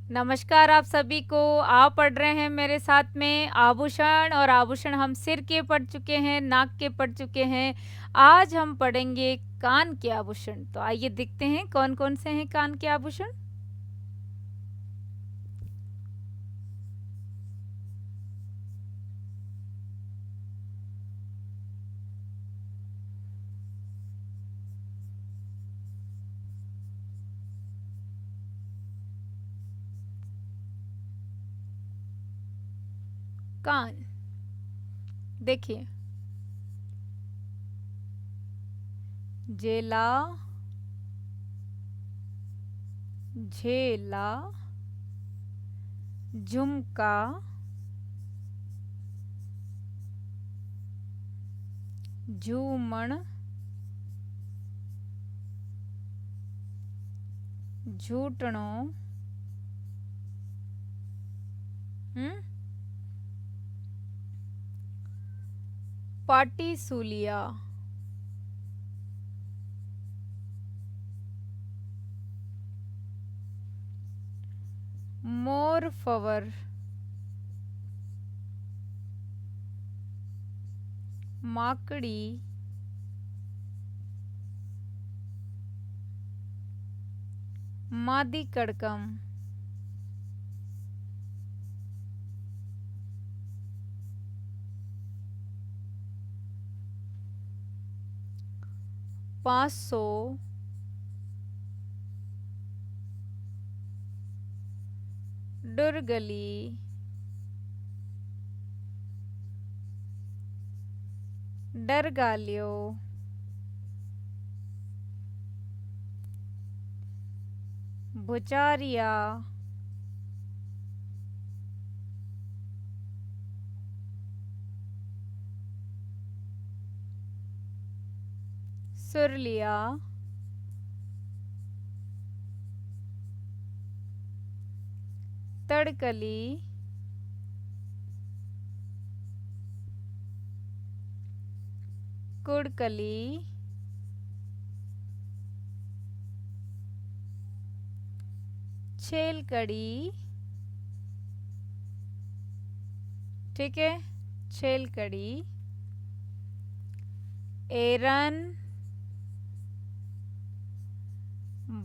नमस्कार आप सभी को। आप पढ़ रहे हैं मेरे साथ में आभूषण, और आभूषण हम सिर के पढ़ चुके हैं, नाक के पढ़ चुके हैं। आज हम पढ़ेंगे कान के आभूषण। तो आइए देखते हैं कौन कौन से हैं कान के आभूषण। कान देखिए, जेला, झेला, झुमका, झूमण, झूठणो, पाटीसूलिया, मोरफवर, माकड़ी, मादी कड़कम, पाँचसौ, डुरगली, डरगालियो, भुचारिया, सुरलिया, तड़कली, कुड़कली, छेलकड़ी। ठीक है, छेलकड़ी, एरन,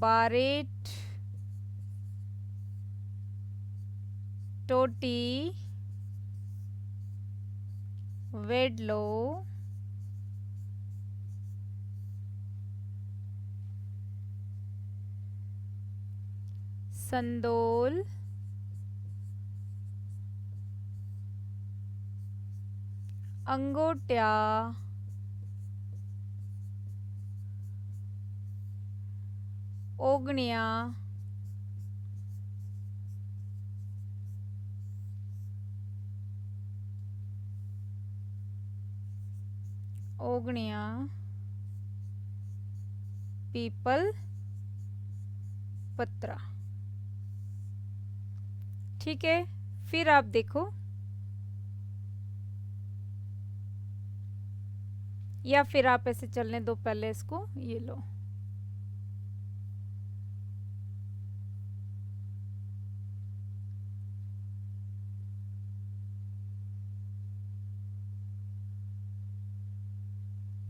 बारेट, टोटी, वेडलो, संदोल, अंगोट्या, ओगनिया, ओगनिया, पीपल, पत्रा। ठीक है, फिर आप देखो, या फिर आप ऐसे चलने दो, पहले इसको ये लो।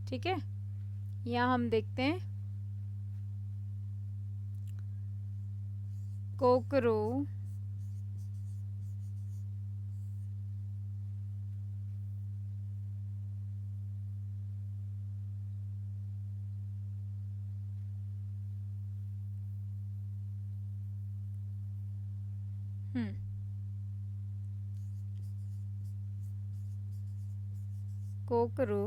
ठीक है, यहाँ हम देखते हैं कोकरू, कोकरू,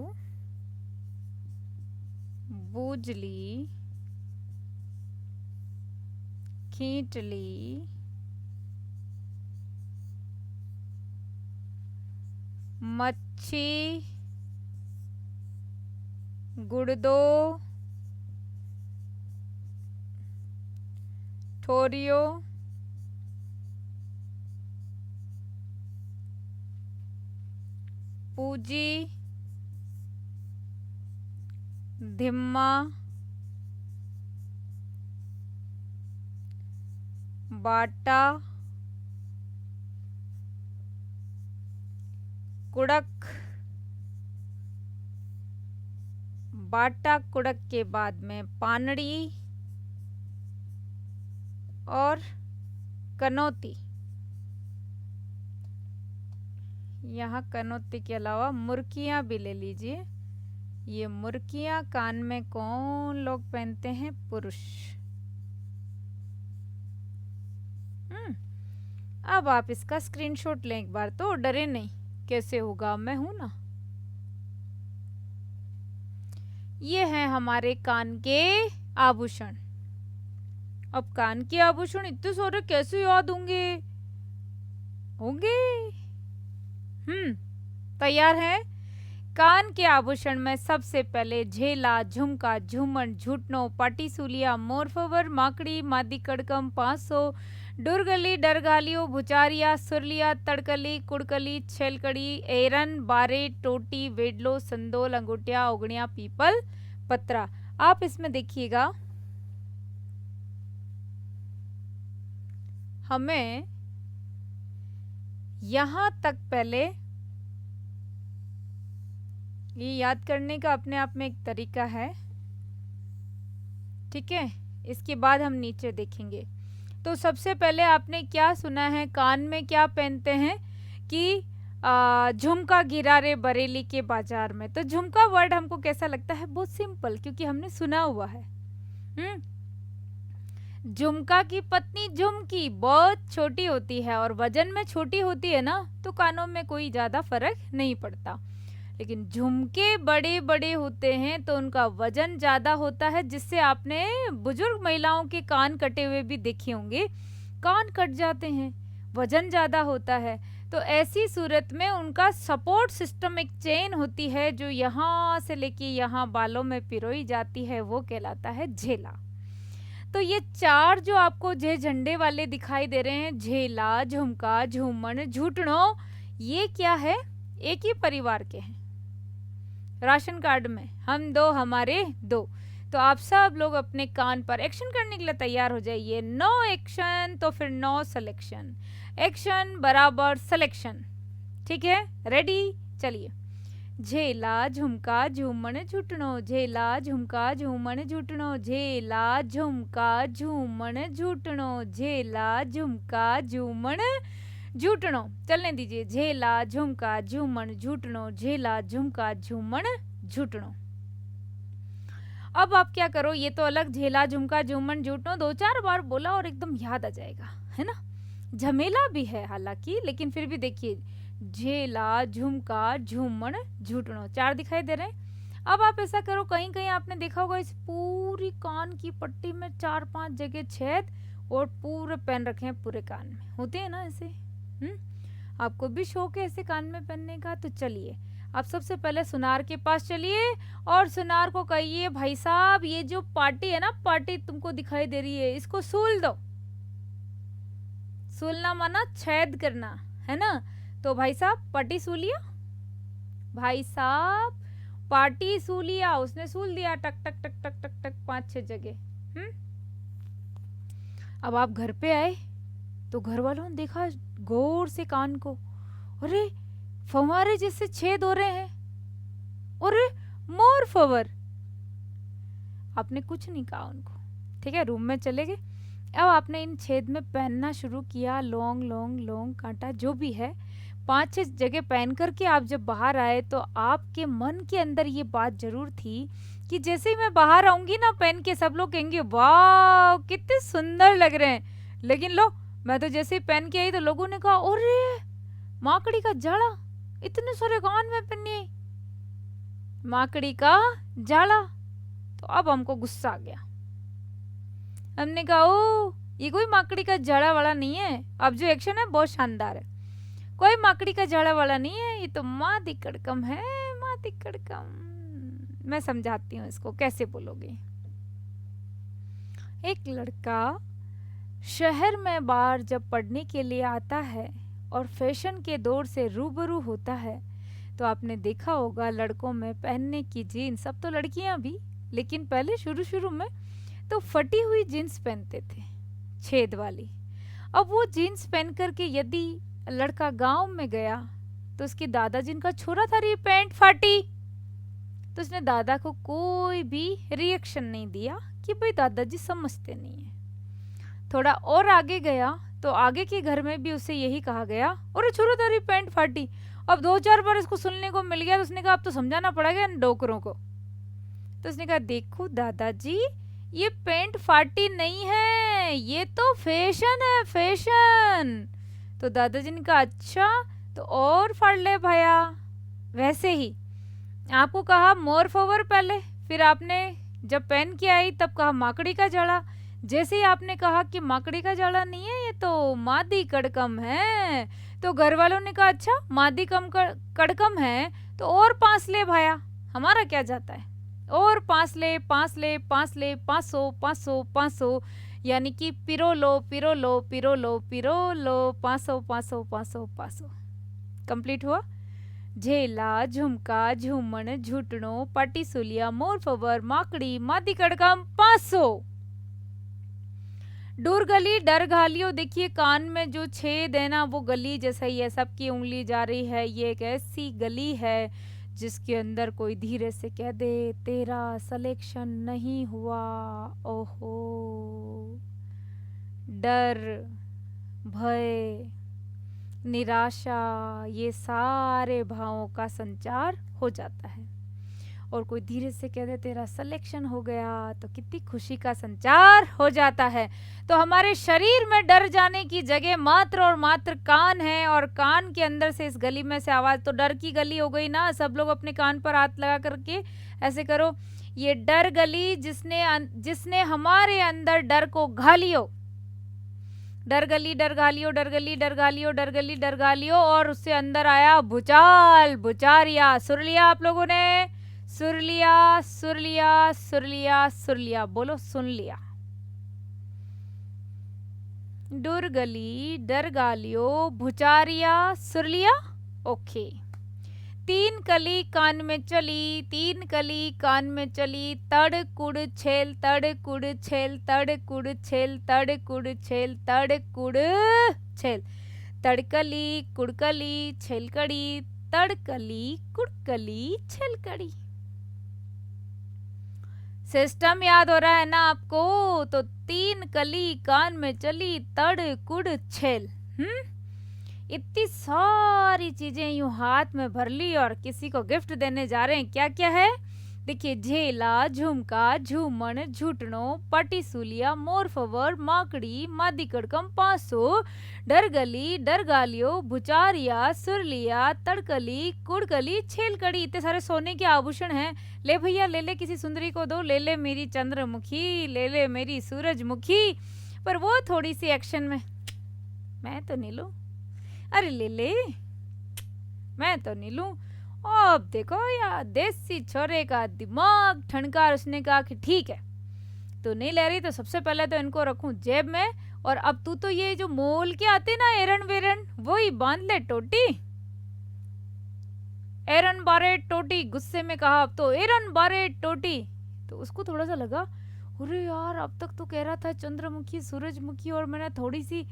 बूजली, खींचली, मच्छी, गुड़दो, ठोरियो, पूजी, धिम्मा, बाटा, कुड़क, बाटा कुड़क के बाद में पानड़ी और कनौती। यहाँ कनौती के अलावा मुर्कियां भी ले लीजिए। ये मुर्कियां कान में कौन लोग पहनते हैं? पुरुष। अब आप इसका स्क्रीनशॉट लें एक बार, तो डरे नहीं, कैसे होगा, मैं हूं ना। ये हैं हमारे कान के आभूषण। अब कान के आभूषण इतने सारे कैसे याद होंगे? तैयार है? कान के आभूषण में सबसे पहले झेला, झुमका, झूमर, झुटनो, पाटीसूलिया, मोरफवर, माकड़ी, मादी कड़कम, 500, डुरगली, डरगालियो, भुचारिया, सुरलिया, तड़कली, कुड़कली, छेलकड़ी, एरन, बारे, टोटी, वेडलो, संदोल, अंगूठिया, ओगणिया, पीपल, पत्रा। आप इसमें देखिएगा, हमें यहां तक पहले ये याद करने का अपने आप में एक तरीका है, ठीक है। इसके बाद हम नीचे देखेंगे। तो सबसे पहले आपने क्या सुना है, कान में क्या पहनते हैं कि झुमका गिरा रे बरेली के बाजार में। तो झुमका वर्ड हमको कैसा लगता है? बहुत सिंपल, क्योंकि हमने सुना हुआ है। झुमका की पत्नी झुमकी बहुत छोटी होती है और वजन में छोटी होती है ना, तो कानों में कोई ज्यादा फर्क नहीं पड़ता। लेकिन झुमके बड़े बड़े होते हैं तो उनका वजन ज्यादा होता है, जिससे आपने बुजुर्ग महिलाओं के कान कटे हुए भी देखे होंगे। कान कट जाते हैं, वजन ज्यादा होता है, तो ऐसी सूरत में उनका सपोर्ट सिस्टम, एक चेन होती है जो यहाँ से लेके यहाँ बालों में पिरोई जाती है, वो कहलाता है झेला। तो ये चार जो आपको झंडे वाले दिखाई दे रहे हैं, झेला, झुमका, झूमर, झुटनो, ये क्या है? एक ही परिवार के हैं। राशन कार्ड में हम दो, हमारे दो। तो आप सब लोग अपने कान पर एक्शन करने के लिए तैयार हो जाइए। नो एक्शन तो फिर नो सिलेक्शन, एक्शन बराबर सिलेक्शन, ठीक है? रेडी? चलिए। झेला, झुमका, झूमर, झुटनो, झेला, झुमका, झूमर, झुटनो, झेला, झुमका, झूमर, झुटनो, झेला, झुमका, झूमर, झुटनो। चलने दीजिए। झेला, झुमका, झूमर, झुटनो, झेला, झुमका, झूमर, झुटनो। अब आप क्या करो, ये तो अलग झेला, झुमका, झूमर, झुटनो 2-4 बार बोला और एकदम याद आ जाएगा, है ना। झमेला भी है हालांकि, लेकिन फिर भी देखिए, झेला, झुमका, झूमर, झुटनो 4 दिखाई दे रहे हैं। अब आप ऐसा करो, कहीं कहीं आपने देखा होगा इस पूरी कान की पट्टी में 4-5 जगह छेद और पूरे पेन रखे हैं पूरे कान में, होते हैं ना ऐसे। आपको भी शौक है ऐसे कान में पहनने का? तो चलिए, आप सबसे पहले सुनार के पास चलिए और सुनार को कहिए, भाई साहब ये जो पार्टी है ना, पार्टी तुमको दिखाई दे रही है, इसको सूल दो। सूलना माना छेद करना, है ना। तो भाई साहब पार्टी सूलिया, भाई साहब पार्टी सूलिया। उसने सूल दिया, टक टक टक टक टक टक 5-6 जगह। अब आप घर पे आए तो घर वालों ने देखा गौर से कान को, अरे फव्वारे जैसे छेद हो रहे हैं, अरे मोर फवर। आपने कुछ नहीं कहा उनको, ठीक है, रूम में चले गए। अब आपने इन छेद में पहनना शुरू किया, लॉन्ग लॉन्ग लॉन्ग कांटा जो भी है, 5-6 जगह पहन करके आप जब बाहर आए तो आपके मन के अंदर ये बात जरूर थी कि जैसे ही मैं बाहर आऊंगी ना पहन के, सब लोग कहेंगे वाह कितने सुंदर लग रहे हैं। लेकिन लो, मैं तो जैसे ही पहन के आई तो लोगों ने कहा, अरे माकड़ी का जाड़ा, इतने सारे कान में पहनी, माकड़ी का जाड़ा। तो अब हमको गुस्सा आ गया। हमने कहा, ओ ये कोई माकड़ी का जाड़ा वाला नहीं है। अब जो एक्शन है बहुत शानदार है, कोई माकड़ी का जाड़ा वाला नहीं है, ये तो मादी कड़कम है, मादी कड़कम। मैं समझाती हूँ इसको कैसे बोलोगे। एक लड़का शहर में बाहर जब पढ़ने के लिए आता है और फैशन के दौर से रूबरू होता है, तो आपने देखा होगा लड़कों में पहनने की जीन्स, सब तो लड़कियां भी, लेकिन पहले शुरू शुरू में तो फटी हुई जीन्स पहनते थे, छेद वाली। अब वो जीन्स पहन करके यदि लड़का गांव में गया तो उसके दादाजी का छोरा था रही पैंट फाटी। तो उसने दादा को कोई भी रिएक्शन नहीं दिया कि भाई दादाजी समझते नहीं है। थोड़ा और आगे गया तो आगे के घर में भी उसे यही कहा गया, अरे छोरा तेरी पैंट फाटी। अब 2-4 बार इसको सुनने को मिल गया तो उसने कहा अब तो समझाना पड़ेगा इन डोकरों को। तो उसने कहा देखो दादाजी, ये पैंट फाटी नहीं है, ये तो फैशन है, फैशन। तो दादाजी ने कहा अच्छा तो और फाड़ ले भैया। वैसे ही आपको कहा मोर फॉवर पहले, फिर आपने जब पहन के आई तब कहा माकड़ी का जड़ा। जैसे ही आपने कहा कि माकड़ी का जड़ा नहीं है, ये तो मादी कड़कम है, तो घर वालों ने कहा अच्छा मादी कड़कम है तो और 5 ले भाया, हमारा क्या जाता है, और 5 ले 5 ले 5 ले 500 500 500, यानी कि पिरो लो पिरो लो पिरो लो पिरो लो 500 500 500 500। कंप्लीट हुआ। झेला, झुमका, झूमण, झूटणो, पाटीसुलिया, मोरफवर, माकड़ी, मादी कड़कम 500। डूर गली डर घालियो, देखिए कान में जो छेद है ना वो गली जैसा ही है, सबकी उंगली जा रही है। ये एक ऐसी गली है जिसके अंदर कोई धीरे से कह दे तेरा सिलेक्शन नहीं हुआ। ओहो, डर, भय, निराशा, ये सारे भावों का संचार हो जाता है। और कोई धीरे से कह दे तेरा सिलेक्शन हो गया तो कितनी खुशी का संचार हो जाता है। तो हमारे शरीर में डर जाने की जगह मात्र और मात्र कान है, और कान के अंदर से इस गली में से आवाज, तो डर की गली हो गई ना। सब लोग अपने कान पर हाथ लगा करके ऐसे करो, ये डर गली जिसने हमारे अंदर डर को घालियो। डर गली डर गालियो, डर गली डर गालियो, डर गली डर गालियो, और उससे अंदर आया भूचाल, भुचारिया। सुर लिया आप लोगों ने? सुर लिया, सुर लिया, सुर लिया, सुर लिया, बोलो सुन लिया। डुर गली डर गालियो, भुचारिया, सुर लिया। ओके। 3 कली कान में चली, 3 कली कान में चली, तड़ कुड़ छेल, तड़ कुड़ छेल, तड़ कुड़ छेल, तड़ कुड़ छेल, तड़ कुड़ छेल, तड़कली कुड़कली छेलकड़ी, तड़कली कुड़कली छेलकड़ी। सिस्टम याद हो रहा है ना आपको? तो 3 कली कान में चली, तड़ कुड़ छेल। इतनी सारी चीजें यूं हाथ में भर ली और किसी को गिफ्ट देने जा रहे हैं। क्या क्या है देखिए, झेला, झुमका, झूमण, झूटणो, पाटीसुलिया, मोरफवर, माकड़ी, मादी कड़कम 500, डरगली डरगालियो, भुचारिया, सुरलिया, तड़कली कुड़कली छेलकड़ी। इतने सारे सोने के आभूषण हैं। ले भैया ले ले, किसी सुंदरी को दो, ले ले मेरी चंद्रमुखी, ले ले मेरी सूरजमुखी। पर वो थोड़ी सी एक्शन में, मैं तो नहीं लूं, अरे ले ले, मैं तो नहीं लूं। अब देखो यार, देसी छोरे का दिमाग ठनका। उसने कहा कि ठीक है, तो नहीं ले रही तो सबसे पहले तो इनको रखूं जेब में, और अब तू तो ये जो मोल के आते ना एरन वेरन, वही बांध ले टोटी। एरन बारे टोटी, गुस्से में कहा अब तो एरन बारे टोटी। तो उसको थोड़ा सा लगा, अरे यार अब तक तो कह रहा था चंद्रमुखी सूरजमुखी, और मैंने थोड़ी सी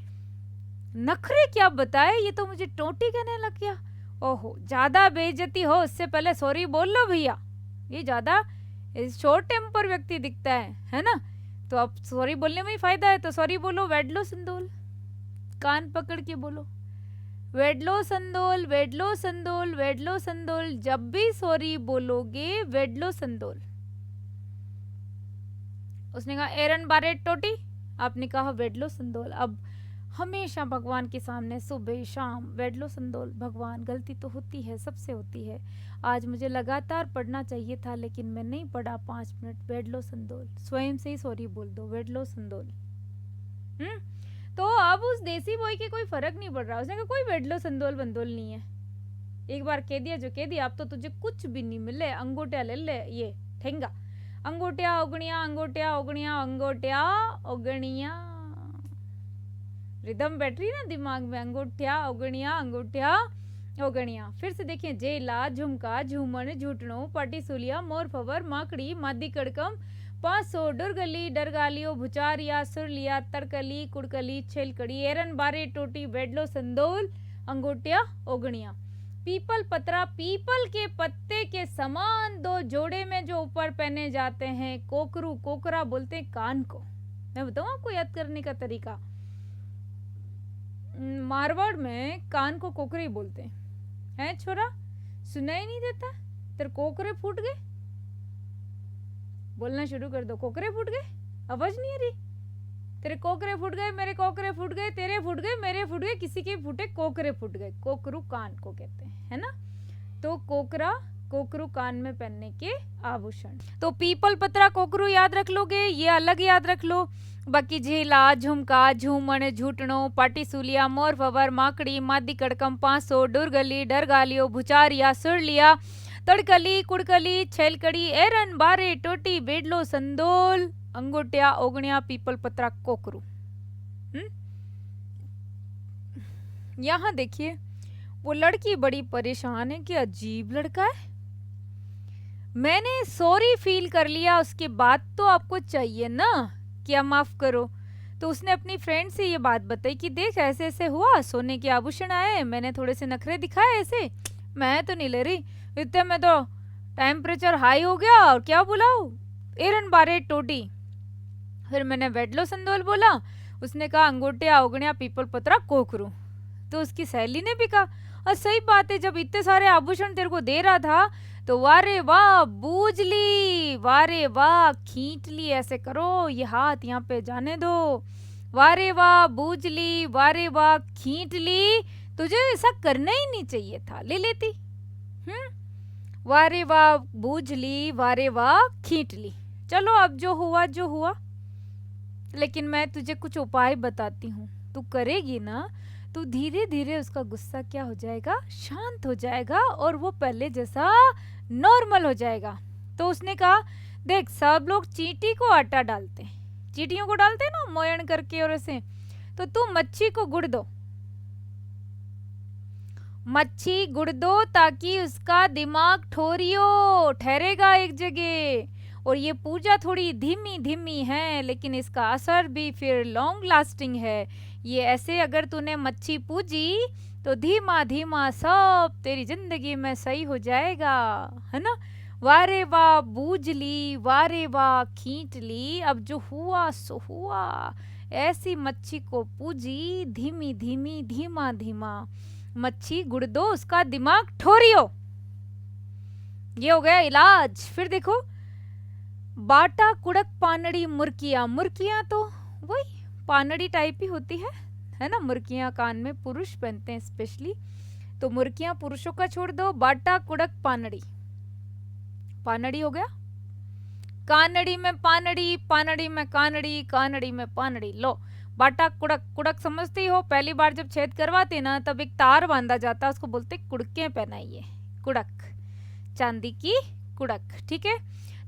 नखरे क्या बताए, ये तो मुझे टोटी कहने लग गया। ओहो, ज्यादा बेइज्जती हो उससे पहले सॉरी बोल लो भैया। ये ज्यादा शॉर्ट टेम्पर व्यक्ति दिखता है ना? तो अब सॉरी बोलने में ही फायदा है, तो सॉरी बोलो। वेडलो संदोल, कान पकड़ के बोलो, Wadlow Sandol, Wadlow Sandol, Wadlow Sandol. जब भी सॉरी बोलोगे वेडलो संदोल। उसने कहा एरन बारे टोटी, आपने कहा वेडलो संदोल। अब हमेशा भगवान के सामने सुबह शाम वेडलो संदोल। भगवान, गलती तो होती है, सबसे होती है। आज मुझे लगातार पढ़ना चाहिए था लेकिन मैं नहीं पढ़ा 5 मिनट। वेडलो संदोल, स्वयं से ही सॉरी बोल दो, वेडलो संदोल। तो अब उस देसी बॉय के कोई फर्क नहीं पड़ रहा। उसने कहा कोई वेडलो संदोल बंदोल नहीं है, एक बार कह दिया जो कह दिया, अब तो तुझे कुछ भी नहीं मिले। अंगूठिया ले ले, ये ठेंगा, अंगूठिया उगणिया, अंगूठिया उगणिया, अंगूठिया उगणिया। रिदम बैठ रही ना दिमाग में, अंगूठिया उगणिया, अंगूठिया उगणिया। फिर से देखिए, जेला, झुमका, झूमण, झूटणो, पाटीसुलिया, मोरफवर, माकड़ी, मादी कड़कम 500, डुरगली डरगालियो, भुचारिया, सुरलिया, तड़कली कुड़कली छेलकड़ी, एरन बारे टोटी, वेडलो संदोल, अंगूठिया उगणिया। पीपल पत्रा, पीपल के पत्ते के समान दो जोड़े में जो ऊपर पहने जाते हैं। कोकरू, कोकरा बोलते हैं कान को। मैं बताऊं आपको याद करने का तरीका। मारवाड़ में कान को कोकरे बोलते हैं छोरा, सुनाई नहीं देता? तेरे कोकरे फूट गए, बोलना शुरू कर दो। कोकरे फूट गए, आवाज नहीं आ रही? तेरे कोकरे फूट गए, मेरे कोकरे फूट गए, तेरे फूट गए, मेरे फूट गए, किसी के फूटे, कोकरे फूट गए। कोकरू कान को कहते हैं, है ना? तो कोकरा, कोकरू कान में पहनने के आभूषण। तो पीपल पत्रा कोकरू याद रख लोगे, ये अलग याद रख लो। बाकी झेला, झुमका, झूमण, झूटणो, पाटीसूलिया, मोर फवर, माकड़ी, मादी कड़कम, पांसो, डुरगली, डरगालियो, भुचारिया, सुरलिया, तड़कली, कुड़कली, छेलकड़ी, एरन, बारे, टोटी, बेडलो, संदोल, अंगोटिया, ओगणिया, पीपल पत्रा, कोकरू। यहाँ देखिए, वो लड़की बड़ी परेशान है कि अजीब लड़का है। मैंने सॉरी फील कर लिया, उसके बाद तो आपको चाहिए ना क्या माफ करो। तो उसने अपनी फ्रेंड से ये बात बताई कि देख ऐसे ऐसे हुआ, सोने के आभूषण आए, मैंने थोड़े से नखरे दिखाए, ऐसे मैं तो नहीं ले रही, इतने में तो टेम्परेचर हाई हो गया और क्या बुलाओ, एरन बारे टोटी। फिर मैंने वेडलो संदोल बोला, उसने कहा अंगूठिया, ओगणिया, पीपल पत्रा, कोकरू। तो उसकी सहेली ने भी कहा और सही बात है, जब इतने सारे आभूषण तेरे को दे रहा था तो वारे वाह बूझली, वारे वाह खींचली, ऐसे करो, ये हाथ यहाँ पे जाने दो, वारे वाह बूझली, वारे वाह खींचली, तुझे ऐसा करना ही नहीं चाहिए था, ले लेती। वारे वाह बूझली, वारे वाह खींचली। चलो अब जो हुआ जो हुआ, लेकिन मैं तुझे कुछ उपाय बताती हूँ, तू करेगी ना तो धीरे धीरे उसका गुस्सा क्या हो जाएगा, शांत हो जाएगा और वो पहले जैसा नॉर्मल हो जाएगा। तो उसने कहा देख, सब लोग चींटी को आटा डालते हैं, चींटियों को डालते हैं ना मोयन करके और ऐसे, तो तू मच्छी को गुड़ दो, मच्छी गुड़ दो, ताकि उसका दिमाग ठोरियो ठहरेगा एक जगह। और ये पूजा थोड़ी धीमी धीमी है, लेकिन इसका असर भी फिर लॉन्ग लास्टिंग है। ये ऐसे अगर तूने मच्छी पूजी तो धीमा धीमा सब तेरी जिंदगी में सही हो जाएगा, है ना? वारे वाह बूझली, वारे वाह खींच ली, अब जो हुआ सो हुआ। ऐसी मच्छी को पूजी, धीमी धीमी, धीमा धीमा, मच्छी गुड़ दो, उसका दिमाग ठोरियो। ये हो गया इलाज। फिर देखो, बाटा कुड़क पानड़ी मुर्किया, मुर्किया तो वही पानड़ी टाइप ही होती है ना? मुर्कियां कान में पुरुष पहनते हैं स्पेशली, तो मुर्कियां पुरुषों का छोड़ दो। बाटा कुड़क पानड़ी, पानड़ी हो गया, कानड़ी में पानड़ी, पानड़ी में कानड़ी, कानड़ी में पानड़ी। लो, बाटा कुड़क, कुड़क समझती हो? पहली बार जब छेद करवाते ना तब एक तार बांधा जाता, उसको बोलते कुड़के पहनाइए, कुड़क, चांदी की कुड़क, ठीक है?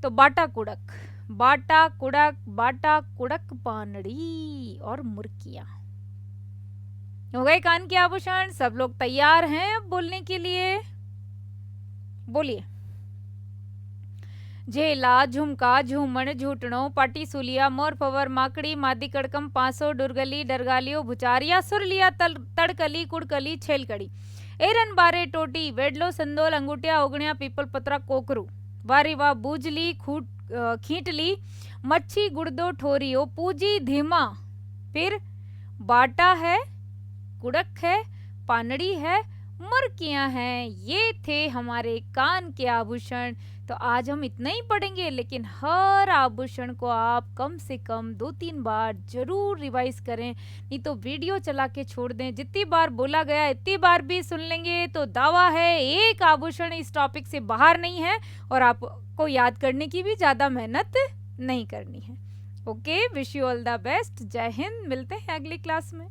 तो बाटा कुड़क, बाटा कुड़क, बाटा कुड़क पानड़ी और मुर्कियां। हो गए कान के आभूषण। सब लोग तैयार हैं अब बोलने के लिए? बोलिए। झेला, झुमका, झूमण, झूटणो, पाटीसूलिया, मोर फवर, माकड़ी, मादी कड़कम, पांसो, डुरगली, डरगालियो, भुचारिया, सुरलिया, तड़कली, कुड़कली, छेलकड़ी, एरन बारे टोटी, वेडलो संदोल, अंगूठिया, ओगणिया, पीपल पत्रा, कोकरू। वारी वाह बूझली, खींटली, मच्छी गुड़दो ठोरियो, पूजी धीमा। फिर बाटा है, कुड़क है, पानड़ी है, मुर्कियां हैं। ये थे हमारे कान के आभूषण। तो आज हम इतना ही पढ़ेंगे, लेकिन हर आभूषण को आप कम से कम 2-3 बार जरूर रिवाइज करें, नहीं तो वीडियो चला के छोड़ दें। जितनी बार बोला गया इतनी बार भी सुन लेंगे तो दावा है एक आभूषण इस टॉपिक से बाहर नहीं है, और आपको याद करने की भी ज्यादा मेहनत नहीं करनी है। Okay, wish you all the best. जय हिंद। मिलते हैं अगली क्लास में।